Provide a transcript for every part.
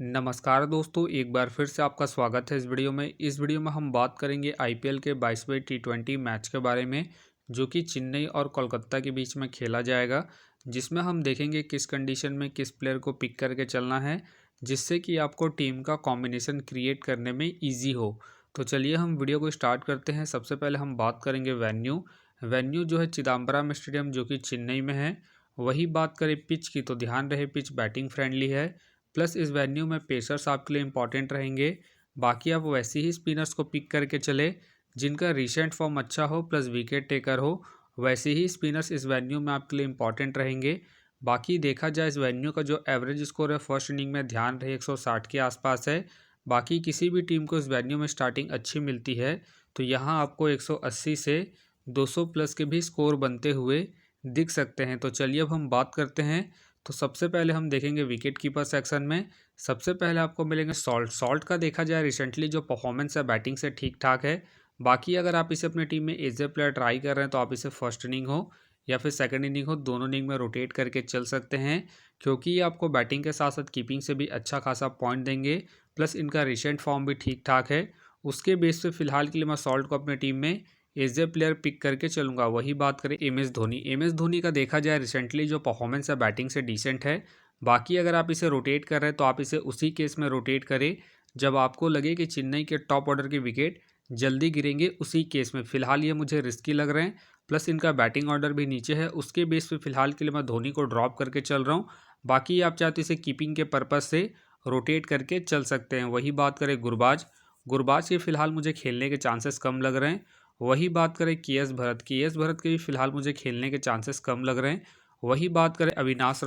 नमस्कार दोस्तों, एक बार फिर से आपका स्वागत है इस वीडियो में। इस वीडियो में हम बात करेंगे आईपीएल के 22वें टी20 मैच के बारे में, जो कि चेन्नई और कोलकाता के बीच में खेला जाएगा, जिसमें हम देखेंगे किस कंडीशन में किस प्लेयर को पिक करके चलना है, जिससे कि आपको टीम का कॉम्बिनेशन क्रिएट करने में ईजी हो। तो चलिए हम वीडियो को स्टार्ट करते हैं। सबसे पहले हम बात करेंगे वेन्यू जो है चिदम्बरम स्टेडियम, जो कि चेन्नई में है। वही बात करें पिच की, तो ध्यान रहे पिच बैटिंग फ्रेंडली है, प्लस इस वेन्यू में पेसर्स आपके लिए इंपॉर्टेंट रहेंगे। बाकी आप वैसे ही स्पिनर्स को पिक करके चले जिनका रिसेंट फॉर्म अच्छा हो, प्लस विकेट टेकर हो। वैसे ही स्पिनर्स इस वेन्यू में आपके लिए इंपॉर्टेंट रहेंगे। बाकी देखा जाए इस वेन्यू का जो एवरेज स्कोर है फर्स्ट इनिंग में, ध्यान रहे 160 के आसपास है। बाकी किसी भी टीम को इस वेन्यू में स्टार्टिंग अच्छी मिलती है तो यहाँ आपको 180 से 200 प्लस के भी स्कोर बनते हुए दिख सकते हैं। तो चलिए अब हम बात करते हैं। तो सबसे पहले हम देखेंगे विकेट कीपर सेक्शन में। सबसे पहले आपको मिलेंगे सॉल्ट का देखा जाए रिसेंटली जो परफॉर्मेंस है बैटिंग से ठीक ठाक है। बाकी अगर आप इसे अपनी टीम में एज ए प्लेयर ट्राई कर रहे हैं तो आप इसे फर्स्ट इनिंग हो या फिर सेकंड इनिंग हो, दोनों इनिंग में रोटेट करके चल सकते हैं, क्योंकि ये आपको बैटिंग के साथ साथ कीपिंग से भी अच्छा खासा पॉइंट देंगे। प्लस इनका रिसेंट फॉर्म भी ठीक ठाक है। उसके बेस पे फिलहाल के लिए मैं सॉल्ट को अपनी टीम में एज ए प्लेयर पिक करके चलूंगा। वही बात करें एम एस धोनी का देखा जाए रिसेंटली जो परफॉर्मेंस है बैटिंग से डिसेंट है। बाकी अगर आप इसे रोटेट कर रहे हैं तो आप इसे उसी केस में रोटेट करें जब आपको लगे कि चेन्नई के टॉप ऑर्डर के विकेट जल्दी गिरेंगे। उसी केस में फ़िलहाल ये मुझे रिस्की लग रहे हैं, प्लस इनका बैटिंग ऑर्डर भी नीचे है। उसके बेस पे फिलहाल के लिए मैं धोनी को ड्रॉप करके चल रहा हूँ। बाकी आप चाहे तो इसे कीपिंग के पर्पज़ से रोटेट करके चल सकते हैं। वही बात करें गुरबाज के फिलहाल मुझे खेलने के चांसेस कम लग रहे हैं। वही बात करें के एस भरत के भी फिलहाल मुझे खेलने के चांसेस कम लग रहे हैं। वही बात करें अविनाश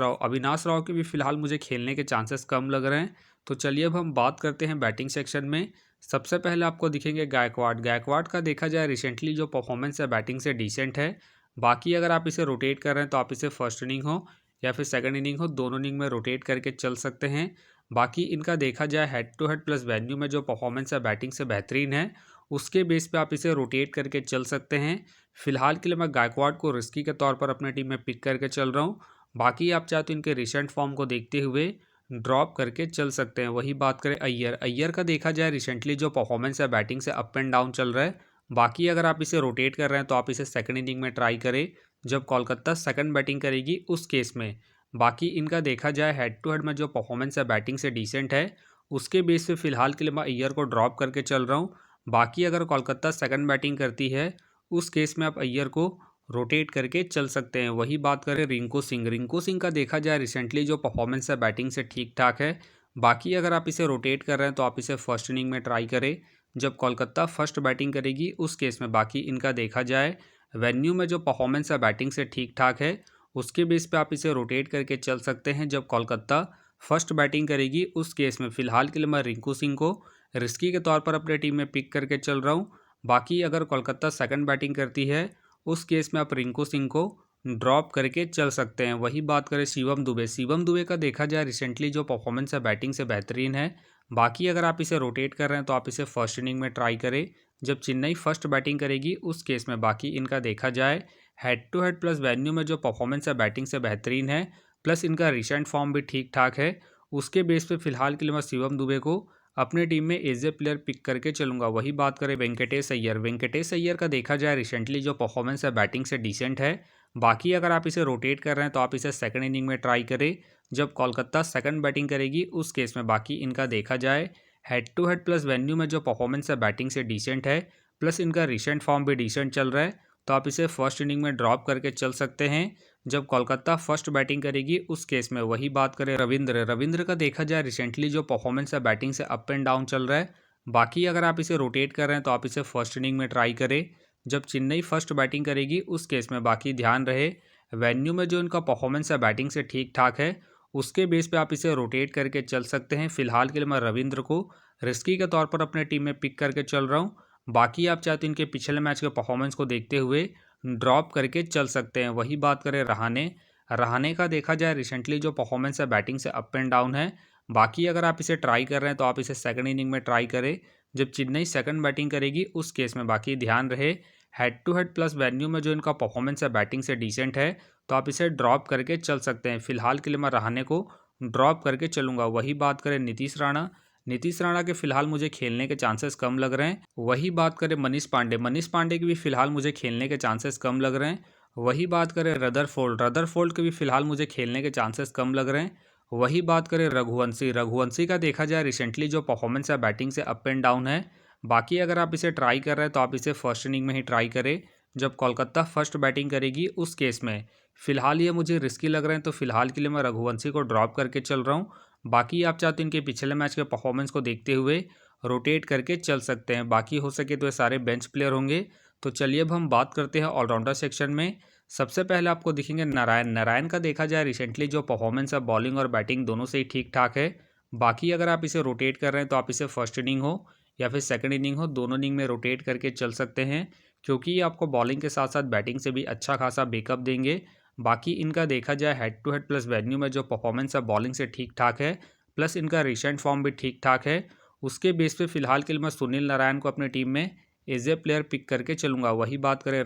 राव के भी फिलहाल मुझे खेलने के चांसेस कम लग रहे हैं। तो चलिए अब हम बात करते हैं बैटिंग सेक्शन में। सबसे पहले आपको दिखेंगे गायकवाड का देखा जाए रिसेंटली जो परफॉर्मेंस है बैटिंग से डिसेंट है। बाकी अगर आप इसे रोटेट कर रहे हैं तो आप इसे फर्स्ट इनिंग हो या फिर सेकंड इनिंग हो, दोनों इनिंग में रोटेट करके चल सकते हैं। बाकी इनका देखा जाए head to head plus venue में जो परफॉर्मेंस है बैटिंग से बेहतरीन है, उसके बेस पे आप इसे रोटेट करके चल सकते हैं। फिलहाल के लिए मैं गायकवाड को रिस्की के तौर पर अपने टीम में पिक करके चल रहा हूँ। बाकी आप चाहे तो इनके रिसेंट फॉर्म को देखते हुए ड्रॉप करके चल सकते हैं। वही बात करें अय्यर का देखा जाए रिसेंटली जो परफॉर्मेंस है बैटिंग से अप एंड डाउन चल रहा है। बाकी अगर आप इसे रोटेट कर रहे हैं तो आप इसे सेकंड इनिंग में ट्राई करें जब कोलकाता सेकंड बैटिंग करेगी उस केस में। बाकी इनका देखा जाए हेड टू हेड में जो परफॉर्मेंस है बैटिंग से डिसेंट है, उसके बेस पे फिलहाल के लिए मैं अय्यर को ड्रॉप करके चल रहा हूँ। बाकी अगर कोलकाता सेकंड बैटिंग करती है उस केस में आप अय्यर को रोटेट करके चल सकते हैं। वही बात करें रिंकू सिंह का देखा जाए रिसेंटली जो परफॉर्मेंस है बैटिंग से ठीक ठाक है। बाकी अगर आप इसे रोटेट कर रहे हैं तो आप इसे फर्स्ट इनिंग में ट्राई करें जब कोलकाता फर्स्ट बैटिंग करेगी उस केस में। बाकी इनका देखा जाए वेन्यू में जो परफॉर्मेंस है बैटिंग से ठीक ठाक है, उसके बेस पे आप इसे रोटेट करके चल सकते हैं जब कोलकाता फर्स्ट बैटिंग करेगी उस केस में। फिलहाल के लिए मैं रिंकू सिंह को रिस्की के तौर पर अपने टीम में पिक करके चल रहा हूँ। बाकी अगर कोलकाता सेकंड बैटिंग करती है उस केस में आप रिंकू सिंह को ड्रॉप करके चल सकते हैं। वही बात करें शिवम दुबे का देखा जाए रिसेंटली जो परफॉर्मेंस है बैटिंग से बेहतरीन है। बाकी अगर आप इसे रोटेट कर रहे हैं तो आप इसे फर्स्ट इनिंग में ट्राई करें जब चेन्नई फर्स्ट बैटिंग करेगी उस केस में। बाकी इनका देखा जाए head to head plus venue में जो परफॉर्मेंस है बैटिंग से बेहतरीन है, प्लस इनका रिसेंट फॉर्म भी ठीक ठाक है। उसके बेस पे फिलहाल के लिए मैं शिवम दुबे को अपने टीम में एज ए प्लेयर पिक करके चलूंगा। वही बात करें वेंकटेश अय्यर का देखा जाए रिसेंटली जो परफॉर्मेंस है बैटिंग से डिसेंट है। बाकी अगर आप इसे रोटेट कर रहे हैं तो आप इसे सेकंड इनिंग में ट्राई करें जब कोलकाता सेकंड बैटिंग करेगी उस केस में। बाकी इनका देखा जाए head to head plus venue में जो परफॉर्मेंस है बैटिंग से डिसेंट है, प्लस इनका रिसेंट फॉर्म भी डिसेंट चल रहा है, तो आप इसे फर्स्ट इनिंग में ड्रॉप करके चल सकते हैं जब कोलकाता फर्स्ट बैटिंग करेगी उस केस में। वही बात करें रविंद्र का देखा जाए रिसेंटली जो परफॉर्मेंस है बैटिंग से अप एंड डाउन चल रहा है। बाकी अगर आप इसे रोटेट कर रहे हैं तो आप इसे फर्स्ट इनिंग में ट्राई करें जब चेन्नई फर्स्ट बैटिंग करेगी उस केस में। बाकी ध्यान रहे वेन्यू में जो इनका परफॉर्मेंस है बैटिंग से ठीक ठाक है, उसके बेस पे आप इसे रोटेट करके चल सकते हैं। फिलहाल के लिए मैं रविंद्र को रिस्की के तौर पर अपने टीम में पिक करके चल रहा हूँ। बाकी आप चाहते इनके पिछले मैच के परफॉर्मेंस को देखते हुए ड्रॉप करके चल सकते हैं। वही बात करें रहाने का देखा जाए रिसेंटली जो परफॉर्मेंस है बैटिंग से अप एंड डाउन है। बाकी अगर आप इसे ट्राई कर रहे हैं तो आप इसे सेकंड इनिंग में ट्राई करें जब चेन्नई सेकंड बैटिंग करेगी उस केस में। बाकी ध्यान रहे head to head plus venue में जो इनका परफॉर्मेंस है बैटिंग से डिसेंट है, तो आप इसे ड्रॉप करके चल सकते हैं। फिलहाल के लिए मैं रहाने को ड्रॉप करके चलूँगा। वही बात करें नीतीश राणा के फिलहाल मुझे खेलने के चांसेस कम लग रहे हैं। वही बात करें मनीष पांडे के भी फिलहाल मुझे खेलने के चांसेस कम लग रहे हैं। वही बात करें रदरफोल्ड के भी फिलहाल मुझे खेलने के चांसेस कम लग रहे हैं। वही बात करें रघुवंशी का देखा जाए रिसेंटली जो परफॉर्मेंस है बैटिंग से अप एंड डाउन है। बाकी अगर आप इसे ट्राई कर रहे हैं तो आप इसे फर्स्ट इनिंग में ही ट्राई करें जब कोलकाता फर्स्ट बैटिंग करेगी उस केस में। फिलहाल ये मुझे रिस्की लग रहे हैं तो फिलहाल के लिए मैं रघुवंशी को ड्रॉप करके चल रहा हूँ। बाकी आप चाहते हैं इनके पिछले मैच के परफॉर्मेंस को देखते हुए रोटेट करके चल सकते हैं। बाकी हो सके तो ये सारे बेंच प्लेयर होंगे। तो चलिए अब हम बात करते हैं ऑलराउंडर सेक्शन में। सबसे पहले आपको दिखेंगे नारायण का देखा जाए रिसेंटली जो परफॉर्मेंस है बॉलिंग और बैटिंग दोनों से ही ठीक ठाक है। बाकी अगर आप इसे रोटेट कर रहे हैं तो आप इसे फर्स्ट इनिंग हो या फिर सेकंड इनिंग हो, दोनों इनिंग में रोटेट करके चल सकते हैं क्योंकि ये आपको बॉलिंग के साथ साथ बैटिंग से भी अच्छा खासा बैकअप देंगे। बाकी इनका देखा जाए head to head plus venue में जो परफॉर्मेंस है बॉलिंग से ठीक ठाक है, प्लस इनका रिसेंट फॉर्म भी ठीक ठाक है। उसके बेस पे फिलहाल के लिए मैं सुनील नारायण को अपनी टीम में एज ए प्लेयर पिक करके चलूँगा। वही बात करें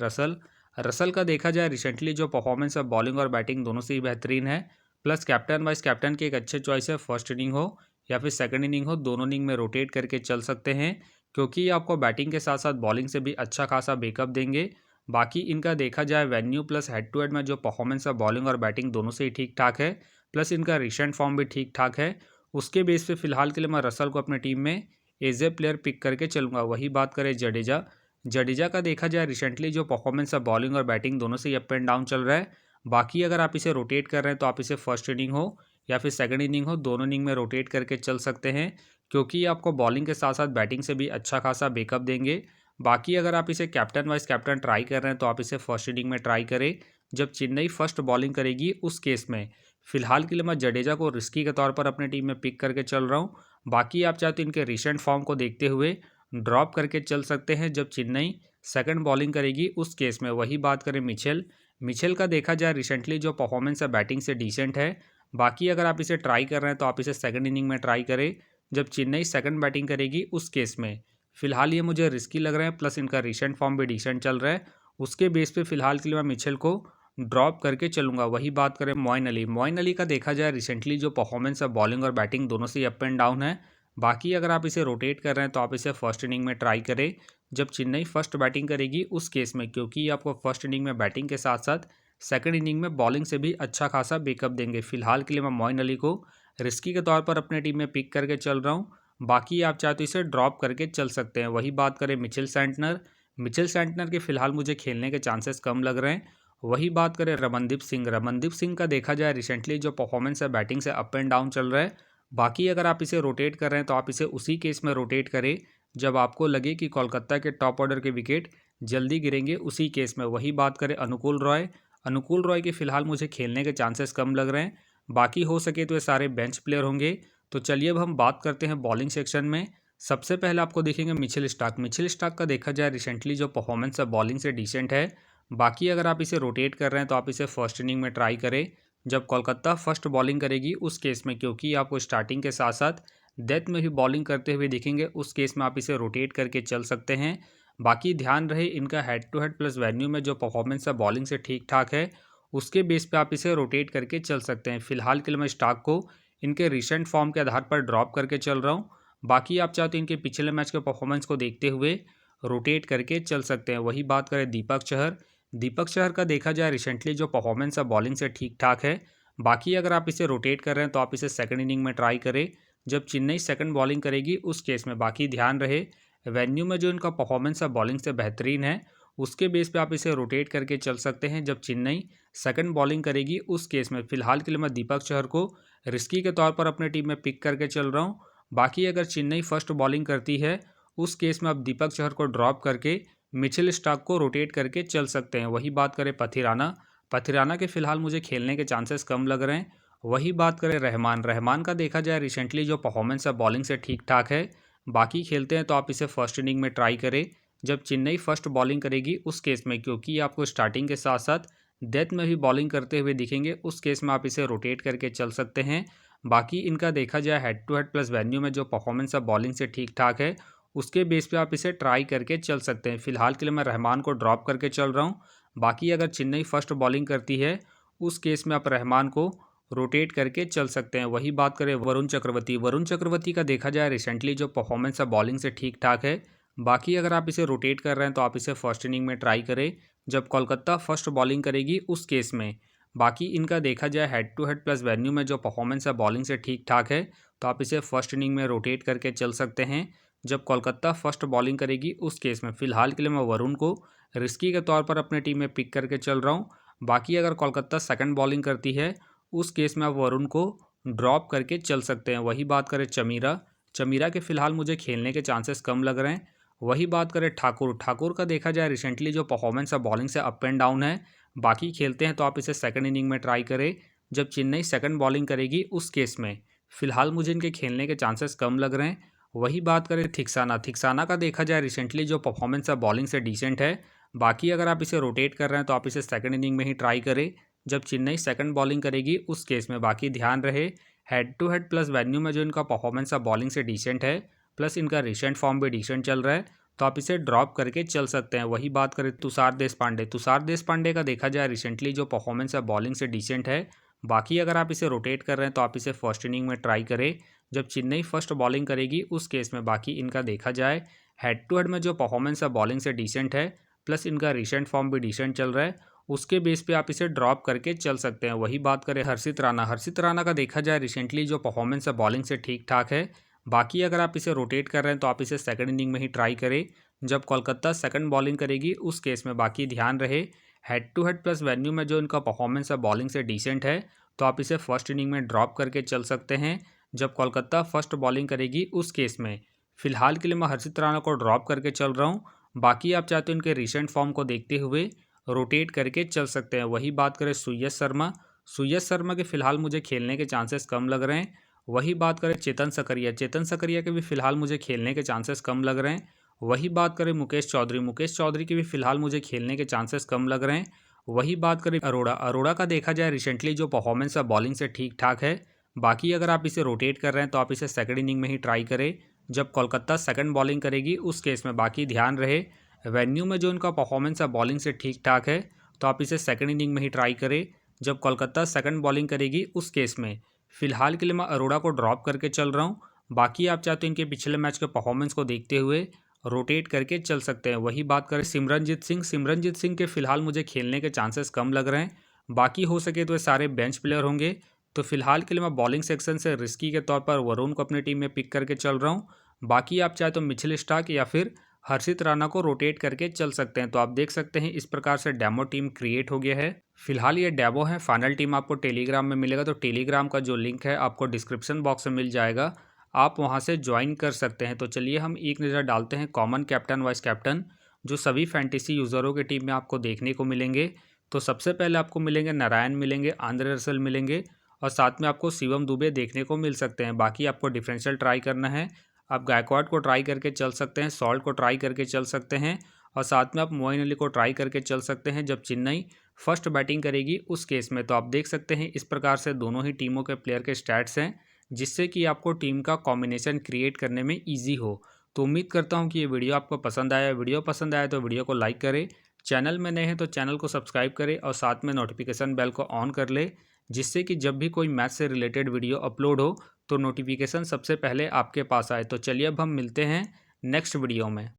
रसल का देखा जाए रिसेंटली जो परफॉर्मेंस है बॉलिंग और बैटिंग दोनों से ही बेहतरीन है, प्लस कैप्टन वाइस कैप्टन की एक अच्छे चॉइस है। फर्स्ट इनिंग हो या फिर सेकंड इनिंग हो, दोनों इनिंग में रोटेट करके चल सकते हैं क्योंकि ये आपको बैटिंग के साथ साथ बॉलिंग से भी अच्छा खासा बैकअप देंगे। बाकी इनका देखा जाए venue plus head to head में जो परफॉर्मेंस है बॉलिंग और बैटिंग दोनों से ही ठीक ठाक है, प्लस इनका रिसेंट फॉर्म भी ठीक ठाक है। उसके बेस पे फिलहाल के लिए मैं रसल को अपनी टीम में एज ए प्लेयर पिक करके चलूँगा। वही बात करें जडेजा का देखा जाए रिसेंटली जो परफॉर्मेंस है बॉलिंग और बैटिंग दोनों से ही अप एंड डाउन चल रहा है। बाकी अगर आप इसे रोटेट कर रहे हैं तो आप इसे फर्स्ट इनिंग हो या फिर सेकंड इनिंग हो, दोनों इनिंग में रोटेट करके चल सकते हैं क्योंकि ये आपको बॉलिंग के साथ साथ बैटिंग से भी अच्छा खासा बैकअप देंगे। बाकी अगर आप इसे कैप्टन वाइस कैप्टन ट्राई कर रहे हैं तो आप इसे फर्स्ट इनिंग में ट्राई करें जब चेन्नई फर्स्ट बॉलिंग करेगी उस केस में। फिलहाल के लिए मैं जडेजा को रिस्की के तौर पर अपनी टीम में पिक करके चल रहा हूँ। बाकी आप चाहते इनके रिसेंट फॉर्म को देखते हुए ड्रॉप करके चल सकते हैं जब चेन्नई सेकंड बॉलिंग करेगी उस केस में। वही बात करें मिचेल का देखा जाए रिसेंटली जो परफॉर्मेंस है बैटिंग से डिसेंट है। बाकी अगर आप इसे ट्राई कर रहे हैं तो आप इसे सेकंड इनिंग में ट्राई करें जब चेन्नई सेकंड बैटिंग करेगी उस केस में। फिलहाल ये मुझे रिस्की लग रहे हैं, प्लस इनका रिसेंट फॉर्म भी डिसेंट चल रहा है। उसके बेस पे फिलहाल के लिए मैं मिचेल को ड्रॉप करके चलूँगा। वही बात करें मोइन अली का देखा जाए रिसेंटली जो परफॉर्मेंस है बॉलिंग और बैटिंग दोनों से ही अप एंड डाउन है। बाकी अगर आप इसे रोटेट कर रहे हैं तो आप इसे फर्स्ट इनिंग में ट्राई करें जब चेन्नई फर्स्ट बैटिंग करेगी उस केस में क्योंकि ये आपको फर्स्ट इनिंग में बैटिंग के साथ साथ सेकंड इनिंग में बॉलिंग से भी अच्छा खासा बैकअप देंगे। फिलहाल के लिए मैं मोइन अली को रिस्की के तौर पर अपने टीम में पिक करके चल रहा हूँ। बाकी आप चाहे तो इसे ड्रॉप करके चल सकते हैं। वही बात करें मिचेल सैंटनर के फिलहाल मुझे खेलने के चांसेस कम लग रहे हैं। वही बात करें रमनदीप सिंह का देखा जाए रिसेंटली जो परफॉर्मेंस है बैटिंग से अप एंड डाउन चल रहा है। बाकी अगर आप इसे रोटेट कर रहे हैं तो आप इसे उसी केस में रोटेट करें जब आपको लगे कि कोलकाता के टॉप ऑर्डर के विकेट जल्दी गिरेंगे उसी केस में। वही बात करें अनुकूल रॉय के फिलहाल मुझे खेलने के चांसेस कम लग रहे हैं। बाकी हो सके तो ये सारे बेंच प्लेयर होंगे। तो चलिए अब हम बात करते हैं बॉलिंग सेक्शन में। सबसे पहले आपको देखेंगे मिचेल स्टार्क का देखा जाए रिसेंटली जो परफॉर्मेंस है बॉलिंग से डिसेंट है। बाकी अगर आप इसे रोटेट कर रहे हैं तो आप इसे फर्स्ट इनिंग में ट्राई करें जब कोलकाता फर्स्ट बॉलिंग करेगी उस केस में क्योंकि आपको स्टार्टिंग के साथ साथ डेथ में भी बॉलिंग करते हुए दिखेंगे उस केस में आप इसे रोटेट करके चल सकते हैं। बाकी ध्यान रहे इनका head to head plus venue में जो परफॉर्मेंस है बॉलिंग से ठीक ठाक है, उसके बेस पे आप इसे रोटेट करके चल सकते हैं। फिलहाल के लिए मैं स्टार्क को इनके रिसेंट फॉर्म के आधार पर ड्रॉप करके चल रहा हूँ। बाकी आप चाहते हैं इनके पिछले मैच के परफॉर्मेंस को देखते हुए रोटेट करके चल सकते हैं। वही बात करें दीपक चहर का देखा जाए रिसेंटली जो परफॉर्मेंस है बॉलिंग से ठीक ठाक है। बाकी अगर आप इसे रोटेट कर रहे हैं तो आप इसे सेकंड इनिंग में ट्राई करें जब चेन्नई सेकंड बॉलिंग करेगी उस केस में। बाकी ध्यान रहे वेन्यू में जो इनका परफॉर्मेंस है बॉलिंग से बेहतरीन है, उसके बेस पे आप इसे रोटेट करके चल सकते हैं जब चेन्नई सेकंड बॉलिंग करेगी उस केस में। फिलहाल के लिए मैं दीपक चहर को रिस्की के तौर पर अपने टीम में पिक करके चल रहा हूँ। बाकी अगर चेन्नई फर्स्ट बॉलिंग करती है उस केस में आप दीपक चहर को ड्रॉप करके मिचेल स्टार्क को रोटेट करके चल सकते हैं। वही बात करें पथिराना के फिलहाल मुझे खेलने के चांसेस कम लग रहे हैं। वही बात करें रहमान का देखा जाए रिसेंटली जो परफॉर्मेंस है बॉलिंग से ठीक ठाक है। बाकी खेलते हैं तो आप इसे फर्स्ट इनिंग में ट्राई करें जब चेन्नई फर्स्ट बॉलिंग करेगी उस केस में क्योंकि आपको स्टार्टिंग के साथ साथ डेथ में भी बॉलिंग करते हुए दिखेंगे उस केस में आप इसे रोटेट करके चल सकते हैं। बाकी इनका देखा जाए head to head plus venue में जो परफॉर्मेंस है बॉलिंग से ठीक ठाक है, उसके बेस पे आप इसे ट्राई करके चल सकते हैं। फिलहाल के लिए मैं रहमान को ड्रॉप करके चल रहा हूँ। बाकी अगर चेन्नई फर्स्ट बॉलिंग करती है उस केस में आप रहमान को रोटेट करके चल सकते हैं। वही बात करें वरुण चक्रवर्ती का देखा जाए रिसेंटली जो परफॉर्मेंस है बॉलिंग से ठीक ठाक है। बाकी अगर आप इसे रोटेट कर रहे हैं तो आप इसे फर्स्ट इनिंग में ट्राई करें जब कोलकाता फर्स्ट बॉलिंग करेगी उस केस में। बाकी इनका देखा जाए head to head plus venue में जो परफॉर्मेंस है बॉलिंग से ठीक ठाक है, तो आप इसे फर्स्ट इनिंग में रोटेट करके चल सकते हैं जब कोलकाता फर्स्ट बॉलिंग करेगी उस केस में। फिलहाल के लिए मैं वरुण को रिस्की के तौर पर अपने टीम में पिक करके चल रहा हूँ। बाकी अगर कोलकाता सेकंड बॉलिंग करती है उस केस में आप वरुण को ड्रॉप करके चल सकते हैं। वही बात करें चमीरा के फिलहाल मुझे खेलने के चांसेस कम लग रहे हैं। वही बात करें ठाकुर का देखा जाए रिसेंटली जो परफॉर्मेंस है बॉलिंग से अप एंड डाउन है। बाकी खेलते हैं तो आप इसे सेकंड इनिंग में ट्राई करें जब चेन्नई सेकंड बॉलिंग करेगी उस केस में। फिलहाल मुझे इनके खेलने के चांसेस कम लग रहे हैं। वही बात करें थिक्साना का देखा जाए रिसेंटली जो परफॉर्मेंस है बॉलिंग से डिसेंट है। बाकी अगर आप इसे रोटेट कर रहे हैं तो आप इसे सेकंड इनिंग में ही ट्राई करें जब चेन्नई सेकंड बॉलिंग करेगी उस केस में। बाकी ध्यान रहे head to head plus venue में जो इनका परफॉर्मेंस है बॉलिंग से डिसेंट है, प्लस इनका रिसेंट फॉर्म भी डिसेंट चल रहा है, तो आप इसे ड्रॉप करके चल सकते हैं। वही बात करें तुषार देशपांडे का देखा जाए रिसेंटली जो परफॉर्मेंस है बॉलिंग से डिसेंट है। बाकी अगर आप इसे रोटेट कर रहे हैं तो आप इसे फर्स्ट इनिंग में ट्राई करें जब चेन्नई फर्स्ट बॉलिंग करेगी उस केस में। बाकी इनका देखा जाए हेड टू हेड में जो परफॉर्मेंस है बॉलिंग से डिसेंट है, प्लस इनका रिसेंट फॉर्म भी डिसेंट चल रहा है, उसके बेस पे आप इसे ड्रॉप करके चल सकते हैं। वही बात करें हर्षित राणा का देखा जाए रिसेंटली जो परफॉर्मेंस है बॉलिंग से ठीक ठाक है। बाकी अगर आप इसे रोटेट कर रहे हैं तो आप इसे सेकंड इनिंग में ही ट्राई करें जब कोलकाता सेकंड बॉलिंग करेगी उस केस में। बाकी ध्यान रहे head to head plus venue में जो इनका परफॉर्मेंस है बॉलिंग से डिसेंट है, तो आप इसे फर्स्ट इनिंग में ड्रॉप करके चल सकते हैं जब कोलकाता फर्स्ट बॉलिंग करेगी उस केस में। फिलहाल के लिए मैं हर्षित राणा को ड्रॉप करके चल रहा हूँ। बाकी आप चाहते हो इनके रिसेंट फॉर्म को देखते हुए रोटेट करके चल सकते हैं। वही बात करें सुयश शर्मा के फिलहाल मुझे खेलने के चांसेस कम लग रहे हैं। वही बात करें चेतन सकरिया के भी फिलहाल मुझे खेलने के चांसेस कम लग रहे हैं। वही बात करें मुकेश चौधरी के भी फिलहाल मुझे खेलने के चांसेस कम लग रहे हैं। वही बात करें अरोड़ा का देखा जाए रिसेंटली जो परफॉर्मेंस है बॉलिंग से ठीक ठाक है। बाकी अगर आप इसे रोटेट कर रहे हैं तो आप इसे सेकंड इनिंग में ही ट्राई करें जब कोलकाता सेकंड बॉलिंग करेगी उस केस में। बाकी ध्यान रहे वेन्यू में जो इनका परफॉर्मेंस है बॉलिंग से ठीक ठाक है, तो आप इसे सेकंड इनिंग में ही ट्राई करें जब कोलकाता सेकंड बॉलिंग करेगी उस केस में। फिलहाल के लिए मैं अरोड़ा को ड्रॉप करके चल रहा हूँ। बाकी आप चाहते हो इनके पिछले मैच के परफॉर्मेंस को देखते हुए रोटेट करके चल सकते हैं। वही बात करें सिमरनजीत सिंह के फिलहाल मुझे खेलने के चांसेस कम लग रहे हैं। बाकी हो सके तो ये सारे बेंच प्लेयर होंगे, तो फिलहाल के लिए मैं बॉलिंग सेक्शन से रिस्की के तौर पर वरुण को अपनी टीम में पिक करके चल रहा हूँ। बाकी आप चाहे तो मिचेल स्टार्क या फिर हर्षित राणा को रोटेट करके चल सकते हैं। तो आप देख सकते हैं इस प्रकार से डेमो टीम क्रिएट हो गया है। फिलहाल ये डेमो है, फाइनल टीम आपको टेलीग्राम में मिलेगा, तो टेलीग्राम का जो लिंक है आपको डिस्क्रिप्शन बॉक्स में मिल जाएगा, आप वहां से ज्वाइन कर सकते हैं। तो चलिए हम एक नज़र डालते हैं कॉमन कैप्टन वाइस कैप्टन जो सभी फैंटेसी यूज़रों की टीम में आपको देखने को मिलेंगे। तो सबसे पहले आपको मिलेंगे नारायण मिलेंगे, आंद्रे रसल मिलेंगे, और साथ में आपको शिवम दुबे देखने को मिल सकते हैं। बाकी आपको डिफरेंशियल ट्राई करना है, आप गायकवाड को ट्राई करके चल सकते हैं, सॉल्ट को ट्राई करके चल सकते हैं, और साथ में आप मोइन अली को ट्राई करके चल सकते हैं जब चेन्नई फर्स्ट बैटिंग करेगी उस केस में। तो आप देख सकते हैं इस प्रकार से दोनों ही टीमों के प्लेयर के स्टैट्स हैं, जिससे कि आपको टीम का कॉम्बिनेशन क्रिएट करने में ईजी हो। तो उम्मीद करता हूँ कि ये वीडियो आपको पसंद आया। वीडियो पसंद आया तो वीडियो को लाइक करें, चैनल में नए हैं तो चैनल को सब्सक्राइब करें, और साथ में नोटिफिकेशन बेल को ऑन कर ले, जिससे कि जब भी कोई मैच से रिलेटेड वीडियो अपलोड हो तो नोटिफिकेशन सबसे पहले आपके पास आए। तो चलिए अब हम मिलते हैं नेक्स्ट वीडियो में।